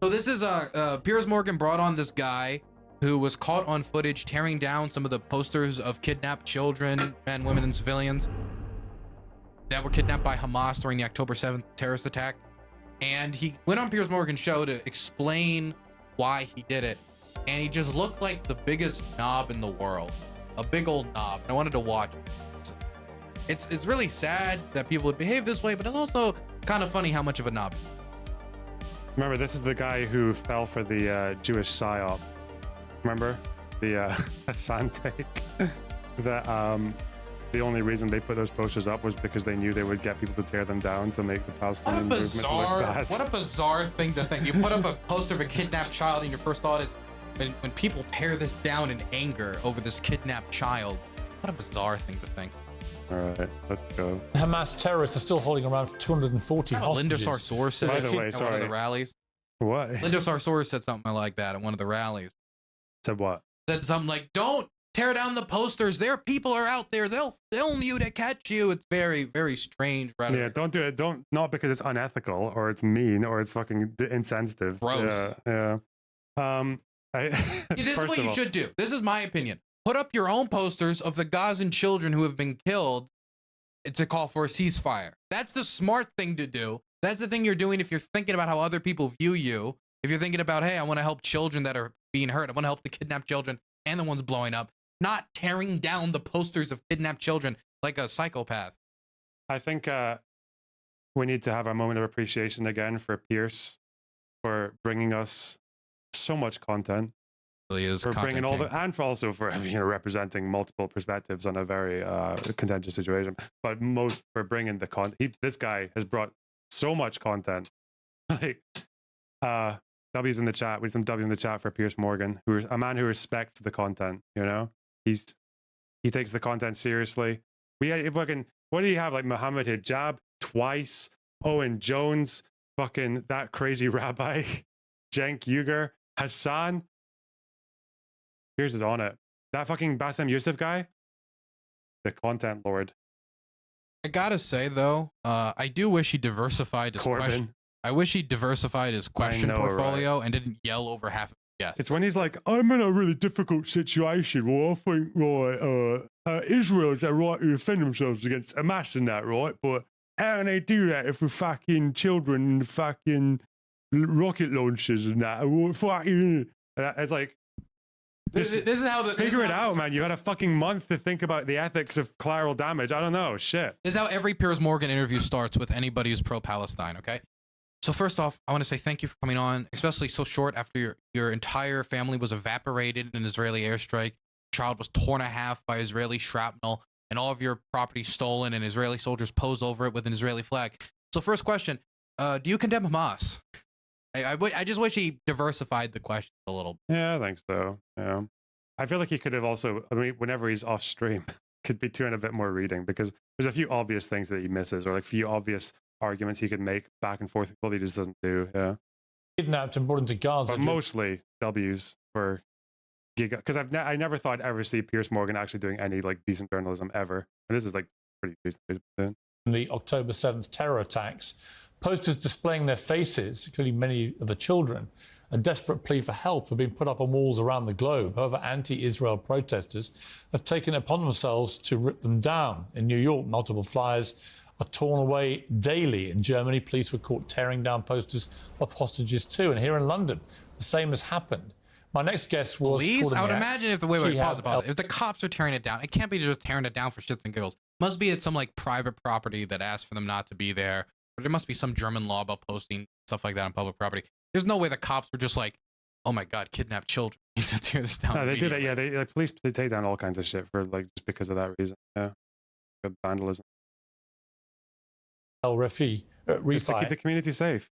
So this is Piers Morgan brought on this guy who was caught on footage tearing down some of the posters of kidnapped children, men, women, and civilians that were kidnapped by Hamas during the October 7th terrorist attack. And he went on Piers Morgan's show to explain why he did it. And he just looked like the biggest knob in the world, a big old knob. I wanted to watch it. It's really sad that people would behave this way, but it's also kind of funny how much of a knob. Remember, this is the guy who fell for the Jewish psyop. Remember the Hassan take? That the only reason they put those posters up was because they knew they would get people to tear them down to make the Palestinian movements look bad. What a bizarre thing to think. You put up a poster of a kidnapped child and your first thought is, when people tear this down in anger over this kidnapped child, what a bizarre thing to think. All right, let's go. Hamas terrorists are still holding around 240 hostages. Linda Sarsour said By the way, at sorry. one of the rallies. What? Linda Sarsour said something like that at one of the rallies. Said what? Said something like, don't tear down the posters. Their people are out there. They'll film you to catch you. It's very, very strange rhetoric. Yeah, don't do it. Don't, not because it's unethical or it's mean or it's fucking insensitive. Gross. Yeah. This is what you should do. This is my opinion. Put up your own posters of the Gazan children who have been killed to call for a ceasefire. That's the smart thing to do. That's the thing you're doing if you're thinking about how other people view you. If you're thinking about, hey, I want to help children that are being hurt. I want to help the kidnapped children and the ones blowing up. Not tearing down the posters of kidnapped children like a psychopath. I think we need to have a moment of appreciation again for Piers for bringing us so much content. Really is for bringing all the, and for also for representing multiple perspectives on a very contentious situation. But most for bringing the content. This guy has brought so much content. Like W's in the chat. We have some W's in the chat for Piers Morgan, who is a man who respects the content. You know, he takes the content seriously. What do you have? Like Muhammad Hijab twice, Owen Jones, fucking that crazy rabbi, Cenk Uygur, Hassan. Piers is on it. That fucking Bassem Youssef guy, the content lord. I gotta say though, I do wish he diversified his question. I wish he diversified his question portfolio and didn't yell over half of the guests. It's when he's like, I'm in a really difficult situation. Well, I think, right, Israel's their right to defend themselves against Hamas and that, right? But how can they do that if we're fucking children and fucking rocket launchers and that? It's like, this is how figure it out, man. You had a fucking month to think about the ethics of collateral damage. I don't know. Shit. This is how every Piers Morgan interview starts with anybody who's pro-Palestine, okay? So first off, I want to say thank you for coming on, especially so short after your entire family was evaporated in an Israeli airstrike. Child was torn in half by Israeli shrapnel, and all of your property stolen, and Israeli soldiers posed over it with an Israeli flag. So first question, do you condemn Hamas? I just wish he diversified the question a little bit. Yeah, I think so. Yeah. I feel like he could have also, I mean, whenever he's off stream, could be doing a bit more reading, because there's a few obvious things that he misses, or like a few obvious arguments he could make back and forth with people he just doesn't do. Yeah. Kidnapped and brought into Gaza. But mostly W's for Giga, because I never thought I'd ever see Piers Morgan actually doing any like decent journalism ever. And this is like pretty decent. The October 7th terror attacks. Posters displaying their faces, including many of the children, a desperate plea for help have been put up on walls around the globe. However, anti-Israel protesters have taken it upon themselves to rip them down. In New York, multiple flyers are torn away daily. In Germany, police were caught tearing down posters of hostages too. And here in London, the same has happened. My next guest was... Police? I would imagine if the if the cops are tearing it down, it can't be just tearing it down for shits and giggles. Must be at some like private property that asked for them not to be there. Or there must be some German law about posting stuff like that on public property. There's no way the cops were just like, oh my God, kidnapped children. We need to tear this down. No, they do that. Yeah, the police, they take down all kinds of shit for like just because of that reason. Yeah, good vandalism. ElRefai, to keep the community safe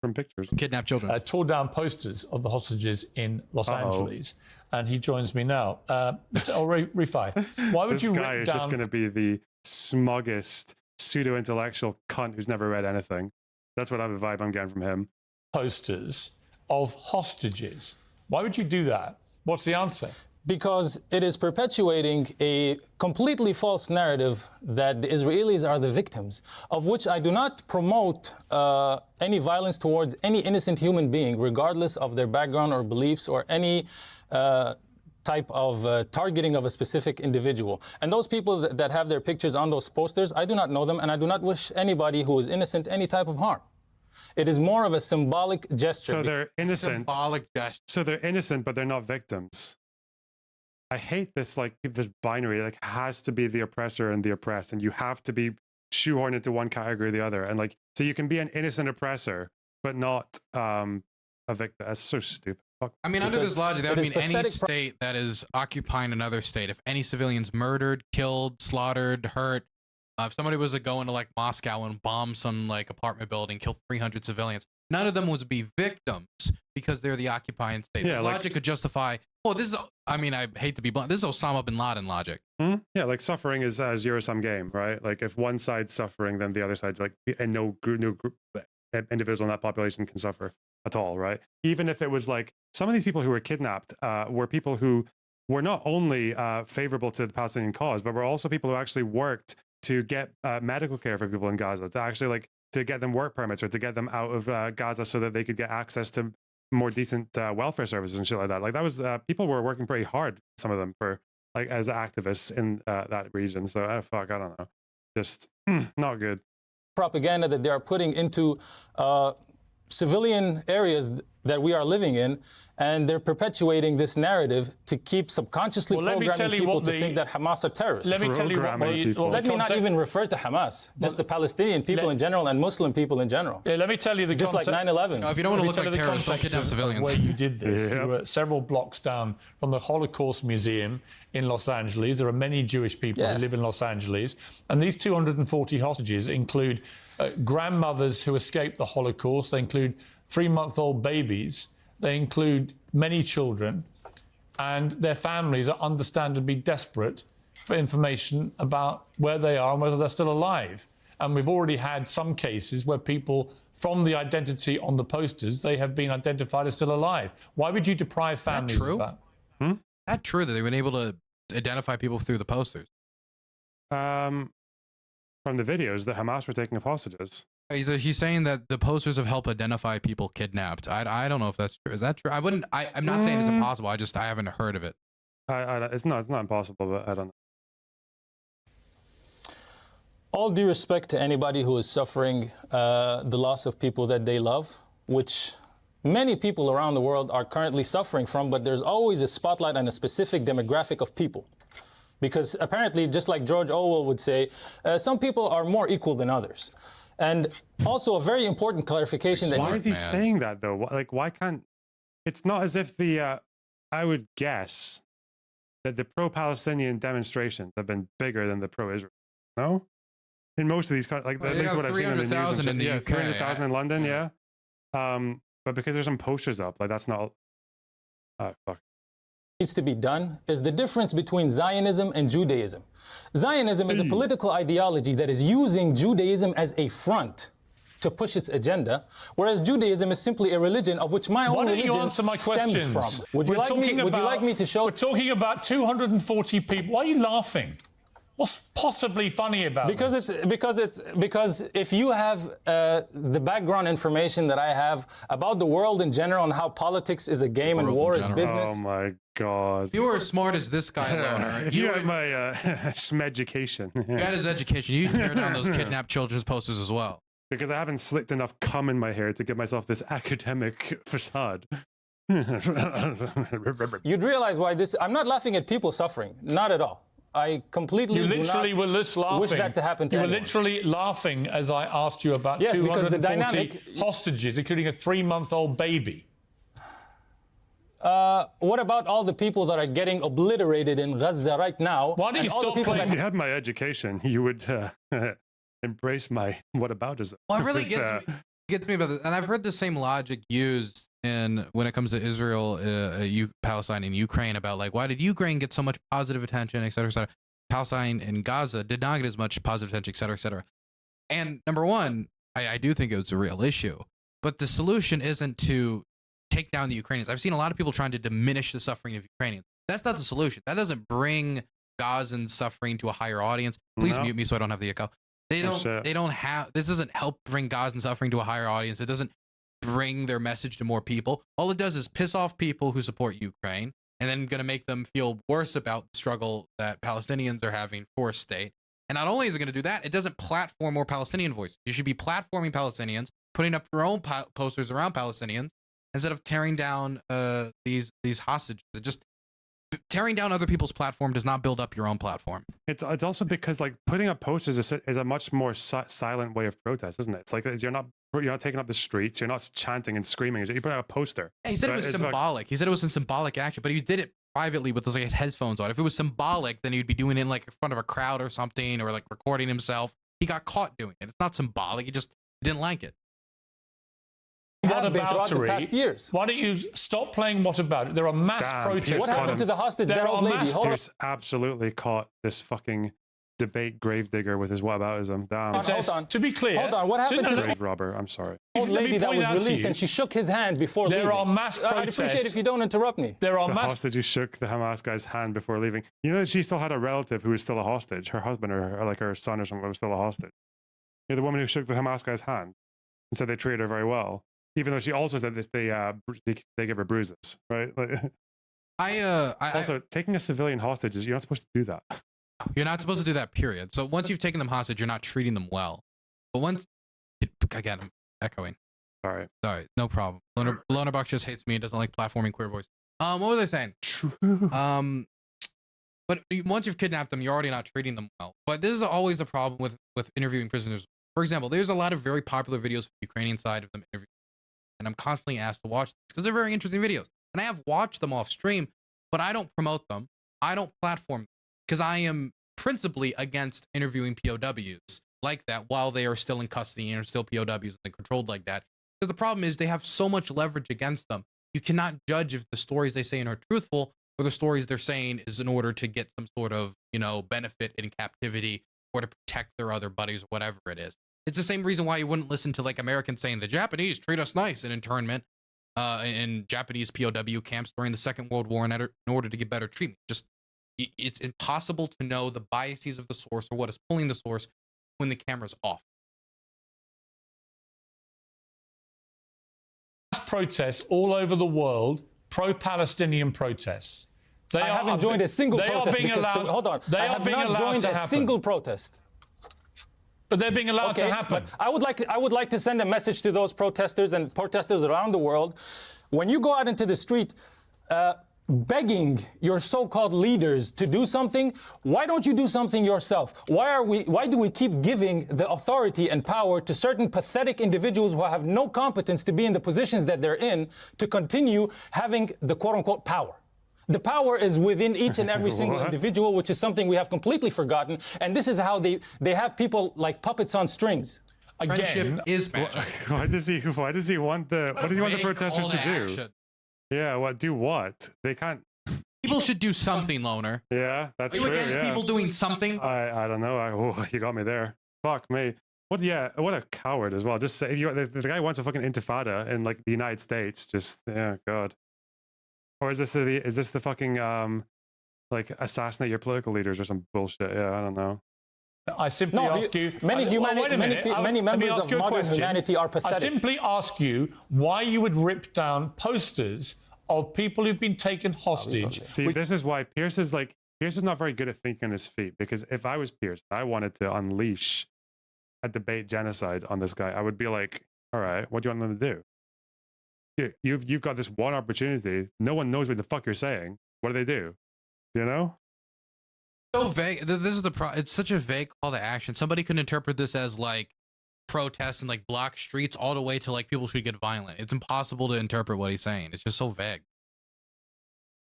from pictures. Kidnapped children. Tore down posters of the hostages in Los Angeles, and he joins me now. Mr. ElRefai, why would you rip down... This guy is just going to be the smuggest pseudo-intellectual cunt who's never read anything. That's what I'm the vibe I'm getting from him. Posters of hostages. Why would you do that? What's the answer? Because it is perpetuating a completely false narrative that the Israelis are the victims, of which I do not promote any violence towards any innocent human being, regardless of their background or beliefs or any type of targeting of a specific individual. And those people that have their pictures on those posters, I do not know them, and I do not wish anybody who is innocent any type of harm. It is more of a symbolic gesture. So they're innocent. Symbolic gesture. So they're innocent, but they're not victims. I hate this, like, this binary, like, has to be the oppressor and the oppressed, and you have to be shoehorned into one category or the other. And, like, so you can be an innocent oppressor, but not a victim. That's so stupid. Fuck. I mean, under this logic, that would mean any state that is occupying another state. If any civilians murdered, killed, slaughtered, hurt, if somebody was to go into like Moscow and bomb some like apartment building, kill 300 civilians, none of them would be victims because they're the occupying state. Yeah, this like, logic could justify, oh, this is, I mean, I hate to be blunt, this is Osama bin Laden logic. Yeah, like suffering is a zero-sum game, right? Like if one side's suffering, then the other side, like, and no group, individual in that population can suffer at all, right? Even if it was like, some of these people who were kidnapped were people who were not only favorable to the Palestinian cause, but were also people who actually worked to get medical care for people in Gaza, to actually like to get them work permits or to get them out of Gaza so that they could get access to more decent welfare services and shit like that. Like that was people were working pretty hard, some of them, for like as activists in that region. So fuck, I don't know, just not good. Propaganda that they are putting into civilian areas that we are living in, and they're perpetuating this narrative to keep subconsciously programming people to think that Hamas are terrorists. Let me tell you what let me not even refer to Hamas, just the Palestinian people in general and Muslim people in general. Yeah, let me tell you the just context. like 9/11. No, if you don't want to look like terrorists, don't kidnap civilians. Where you did this, you were several blocks down from the Holocaust Museum in Los Angeles. There are many Jewish people who live in Los Angeles, and these 240 hostages include grandmothers who escaped the Holocaust. They include 3-month-old babies. They include many children, and their families are understandably desperate for information about where they are and whether they're still alive. And we've already had some cases where people, from the identity on the posters, they have been identified as still alive. Why would you deprive families of that? That's true that they've been able to identify people through the posters. From the videos that Hamas were taking of hostages. He's saying that the posters have helped identify people kidnapped. I don't know if that's true. Is that true? I'm not saying it's impossible. I haven't heard of it. It's not impossible, but I don't know. All due respect to anybody who is suffering the loss of people that they love, which many people around the world are currently suffering from, but there's always a spotlight on a specific demographic of people. Because apparently, just like George Orwell would say, some people are more equal than others. And also a very important clarification. Why is he saying that, though? Like, why can't... It's not as if the... I would guess that the pro-Palestinian demonstrations have been bigger than the pro-Israel. No? In most of these... Like, at least what I've seen in the news. 300,000 in the UK. 300,000 in London, yeah. But because there's some posters up, like, that's not... Oh, fuck. Needs to be done is the difference between Zionism and Judaism. Zionism is a political ideology that is using Judaism as a front to push its agenda, whereas Judaism is simply a religion of which my own religion stems from. Would you like me to show? We're talking about 240 people. Why are you laughing? What's possibly funny about this? Because if you have the background information that I have about the world in general and how politics is a game and war is business. Oh my God! If you were as smart as this guy, Loner, if you had my education, you had his education, you tear down those kidnapped children's posters as well. Because I haven't slicked enough cum in my hair to give myself this academic facade. You'd realize why this. I'm not laughing at people suffering, not at all. I completely wish that to happen to You anyone. were literally laughing as I asked you about 240 hostages, including a 3-month-old baby. What about all the people that are getting obliterated in Gaza right now? Why don't you stop playing? If you had my education, you would embrace my whataboutism. Well, it really gets me about this, and I've heard the same logic used when it comes to Israel, Palestine, and Ukraine about like, why did Ukraine get so much positive attention, et cetera, et cetera. Palestine and Gaza did not get as much positive attention, et cetera, et cetera. And number one, I do think it was a real issue, but the solution isn't to take down the Ukrainians. I've seen a lot of people trying to diminish the suffering of Ukrainians. That's not the solution. That doesn't bring Gazan suffering to a higher audience. Please mute me so I don't have the echo. They don't have, this doesn't help bring Gazan suffering to a higher audience. It doesn't bring their message to more people. All it does is piss off people who support Ukraine and then going to make them feel worse about the struggle that Palestinians are having for a state. And not only is it going to do that, it doesn't platform more Palestinian voices. You should be platforming Palestinians, putting up your own posters around Palestinians instead of tearing down these hostages. It just, tearing down other people's platform does not build up your own platform. It's also because like putting up posters is a much more silent way of protest, isn't it? It's like you're not taking up the streets, you're not chanting and screaming. You put out a poster. Yeah, he said it was symbolic. He said it was a symbolic action, but he did it privately with his headphones on. If it was symbolic, then he'd be doing it in like in front of a crowd or something, or like recording himself. He got caught doing it. It's not symbolic. He just didn't like it. What about the past years? Why don't you stop playing What About It? There are mass protests. What happened to the hostage? There are mass Piers absolutely caught this fucking debate gravedigger with his whataboutism. Damn. Hold on. To be clear, hold on. What happened to the grave robber? I'm sorry. old lady that was released and she shook his hand before leaving? There are mass protests. I'd appreciate if you don't interrupt me. There are the mass. hostage who shook the Hamas guy's hand before leaving. You know that she still had a relative who was still a hostage. Her husband or like her son or something was still a hostage. You know, the woman who shook the Hamas guy's hand and said they treated her very well. Even though she also said that they give her bruises, right? Like, also, taking a civilian hostage is, you're not supposed to do that. You're not supposed to do that, period. So once you've taken them hostage, you're not treating them well. But once, again, I'm echoing. Sorry, no problem. Lonerbox just hates me and doesn't like platforming queer voice. What was I saying? But once you've kidnapped them, you're already not treating them well. But this is always a problem with interviewing prisoners. For example, there's a lot of very popular videos from the Ukrainian side of them interviewing. And I'm constantly asked to watch this because they're very interesting videos. And I have watched them off stream, but I don't promote them. I don't platform them because I am principally against interviewing POWs like that while they are still in custody and are still POWs and controlled like that. Because the problem is they have so much leverage against them. You cannot judge if the stories they say are truthful or the stories they're saying is in order to get some sort of, benefit in captivity or to protect their other buddies or whatever it is. It's the same reason why you wouldn't listen to like Americans saying the Japanese treat us nice in internment in Japanese POW camps during the Second World War in order to get better treatment. Just, it's impossible to know the biases of the source or what is pulling the source when the camera's off. Protests all over the world, pro-Palestinian protests. I haven't joined a single protest. They are being allowed. Hold on. They are being allowed to happen. I have not joined a single protest. But they're being allowed to happen. But I would like to send a message to those protesters and protesters around the world. When you go out into the street begging your so-called leaders to do something, why don't you do something yourself? Why do we keep giving the authority and power to certain pathetic individuals who have no competence to be in the positions that they're in to continue having the quote-unquote power? The power is within each and every single individual, which is something we have completely forgotten. And this is how they have people like puppets on strings. Friendship is magic. Why does he want the protesters to do? Action. Yeah, do what? They can't. People should do something, Loner. Yeah, that's true. Are you against people doing something? I don't know. You got me there. Fuck me. What? Yeah, what a coward as well. Just say the guy wants a fucking intifada in like the United States. Just God. Or is this the fucking like assassinate your political leaders or some bullshit? Yeah, I don't know. I simply ask you. Many members of modern humanity are pathetic. I simply ask you why you would rip down posters of people who've been taken hostage. See, this is why Piers is not very good at thinking on his feet. Because if I was Piers, I wanted to unleash a debate genocide on this guy. I would be like, all right, what do you want them to do? You've got this one opportunity. No one knows what the fuck you're saying. What do? You know? So vague. This is it's such a vague call to action. Somebody could interpret this as like protests and like block streets all the way to like people should get violent. It's impossible to interpret what he's saying. It's just so vague.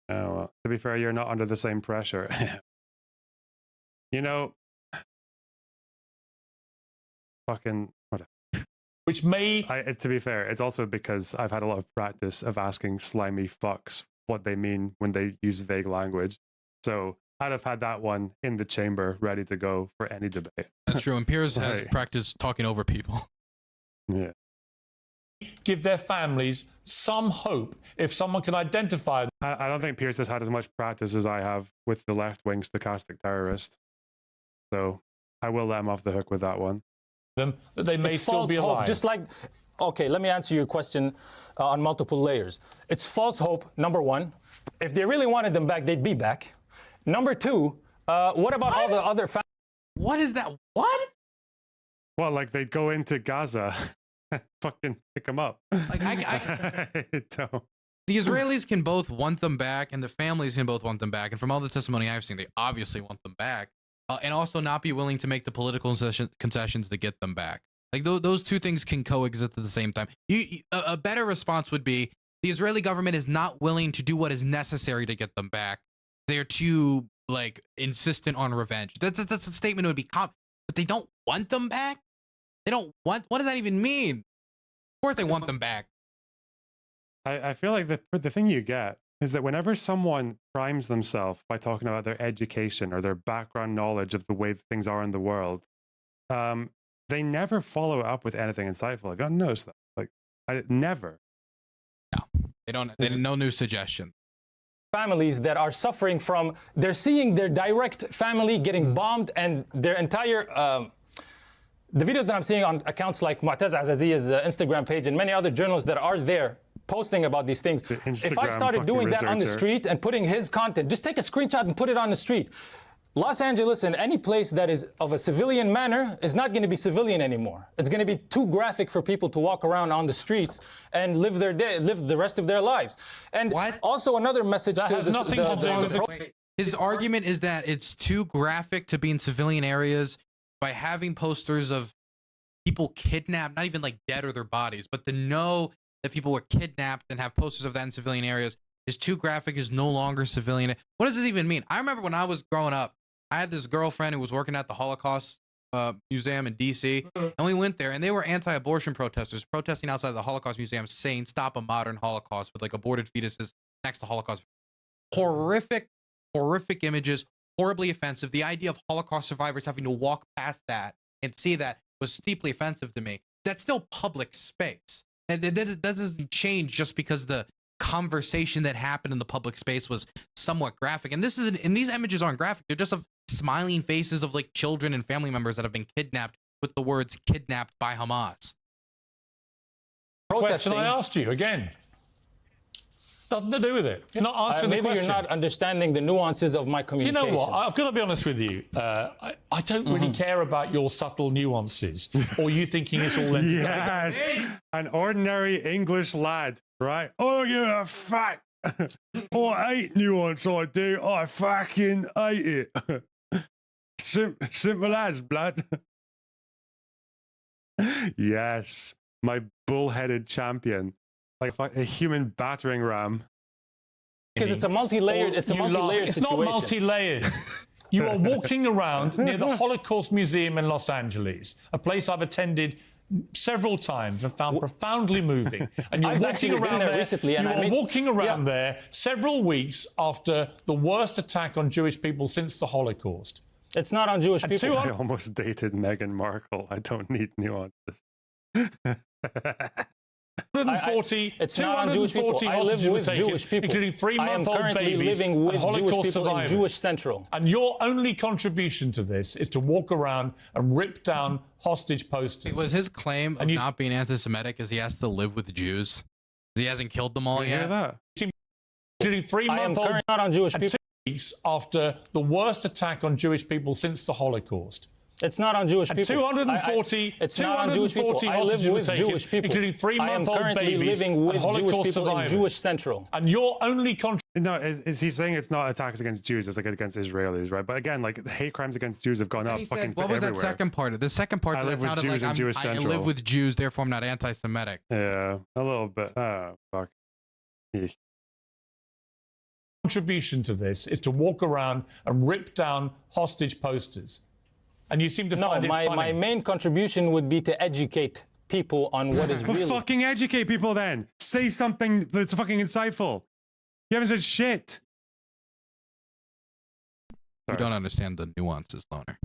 Oh, well, to be fair, you're not under the same pressure. Fucking whatever. Which may... to be fair, it's also because I've had a lot of practice of asking slimy fucks what they mean when they use vague language. So I'd have had that one in the chamber ready to go for any debate. That's true. And Piers has practiced talking over people. Yeah. give their families some hope if someone can identify them. I don't think Piers has had as much practice as I have with the left-wing stochastic terrorist. So I will let him off the hook with that one. That they may It's still false be hope, alive. just like, okay, let me answer your question on multiple layers. It's false hope, number one. If they really wanted them back, they'd be back. Number two, what about all the other families? What is that? What? Well, like they'd go into Gaza, fucking pick them up. Like I don't. the Israelis can both want them back, and the families can both want them back. And from all the testimony I've seen, they obviously want them back, and also not be willing to make the political concessions to get them back. Like those two things can coexist at the same time. A better response would be the Israeli government is not willing to do what is necessary to get them back. They're too like insistent on revenge. That's a statement would be but they don't want them back. They don't want. What does that even mean? Of course they want them back. I feel like the thing you get is that whenever someone primes themselves by talking about their education or their background knowledge of the way things are in the world, they never follow it up with anything insightful. I've noticed that. Like, never. No, they don't. No new suggestion. Families that are suffering from, they're seeing their direct family getting bombed and their entire, the videos that I'm seeing on accounts like Mu'taz Azazia's Instagram page and many other journalists that are there posting about these things. If I started doing that on the street and putting his content, just take a screenshot and put it on the street. Los Angeles and any place that is of a civilian manner is not going to be civilian anymore. It's going to be too graphic for people to walk around on the streets and live the rest of their lives. And also another message that has nothing to do with the... His argument is that it's too graphic to be in civilian areas by having posters of people kidnapped, not even like dead or their bodies, but to know that people were kidnapped and have posters of that in civilian areas is too graphic, is no longer civilian. What does this even mean? I remember when I was growing up, I had this girlfriend who was working at the Holocaust Museum in DC, and we went there, and they were anti-abortion protesters protesting outside the Holocaust Museum saying, "Stop a modern Holocaust," with like aborted fetuses next to Holocaust. Horrific images, horribly offensive. The idea of Holocaust survivors having to walk past that and see that was deeply offensive to me. That's still public space. And that doesn't change just because the conversation that happened in the public space was somewhat graphic. And these images aren't graphic. They're just of smiling faces of like children and family members that have been kidnapped with the words "kidnapped by Hamas." Question I asked you again. Nothing to do with it. You're not answering the question. Maybe you're not understanding the nuances of my communication. You know what? I've got to be honest with you. I don't really care about your subtle nuances or you thinking it's all entertaining. Yes, an ordinary English lad, right? Oh, you're a fuck. Oh, I hate nuance, I do. I fucking hate it. Simple as, blood. Yes, my bullheaded champion. Like a human battering ram. Because it's a multi-layered, situation. It's not multi-layered. You are walking around near the Holocaust Museum in Los Angeles, a place I've attended several times and found profoundly moving. And you're walking around there recently, and you are walking around there several weeks after the worst attack on Jewish people since the Holocaust. It's not on Jewish people. I almost dated Meghan Markle. I don't need nuances. 240 it's not on Jewish people. I live with Jewish people, including 3-month-old babies living with and Holocaust Jewish people survivors. in Jewish Central. And your only contribution to this is to walk around and rip down hostage posters. It was his claim of not being anti-Semitic is he has to live with Jews. He hasn't killed them all yet. That? Including 3-month-old not on Jewish people. 2 weeks after the worst attack on Jewish people since the Holocaust. It's not on Jewish people. 240 hostages were taken, Jewish people, including 3-month-old babies living with and Holocaust Jewish people survivors. in Jewish Central. And your only No, is he saying it's not attacks against Jews, it's like against Israelis, right? But again, like the hate crimes against Jews have gone up fucking what was everywhere. that second part? The second part I live that with sounded Jews like in Jewish I Central. live with Jews, therefore I'm not anti-Semitic. Yeah, a little bit. Oh, fuck. Eek. contribution to this is to walk around and rip down hostage posters. And you seem to find it funny. My main contribution would be to educate people on what is really... Well, fucking educate people then. Say something that's fucking insightful. You haven't said shit. You don't understand the nuances, Loner.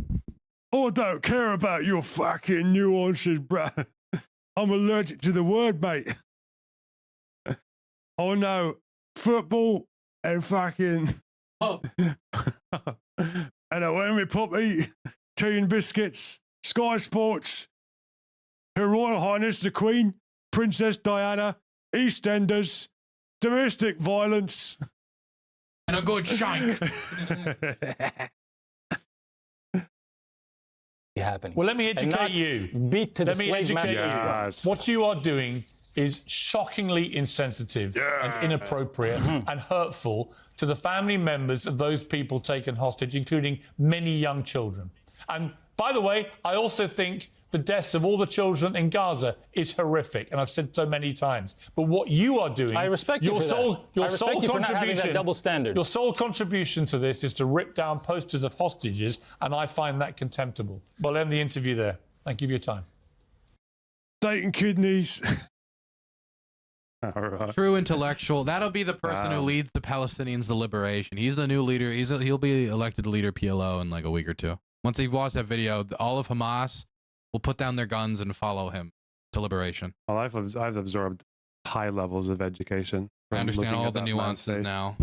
Oh, I don't care about your fucking nuances, bruh. I'm allergic to the word, mate. Oh no, football and fucking. Oh. And I went with puppy, tea and biscuits, Sky Sports, Her Royal Highness the Queen, Princess Diana, EastEnders, domestic violence. And a good shank. Happen. Well, let me And educate not you. Beat to the Let me slave educate master. you. Yes. What you are doing is shockingly insensitive and inappropriate and hurtful to the family members of those people taken hostage, including many young children. And by the way, I also think the deaths of all the children in Gaza is horrific, and I've said so many times. But what you are doing, I respect you your for sole, that. your I respect sole you for not having contribution, that double standard. your sole contribution to this is to rip down posters of hostages, and I find that contemptible. We'll end the interview there. Thank you for your time. Steak and kidneys. All right. True intellectual. That'll be the person who leads the Palestinians to liberation. He's the new leader. He'll be elected leader PLO in like a week or two. Once he watched that video, all of Hamas will put down their guns and follow him to liberation. Well, I've absorbed high levels of education. I understand looking all at the that nuances man's face. now.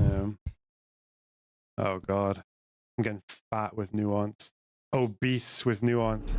Yeah. Oh God, I'm getting fat with nuance. Obese with nuance.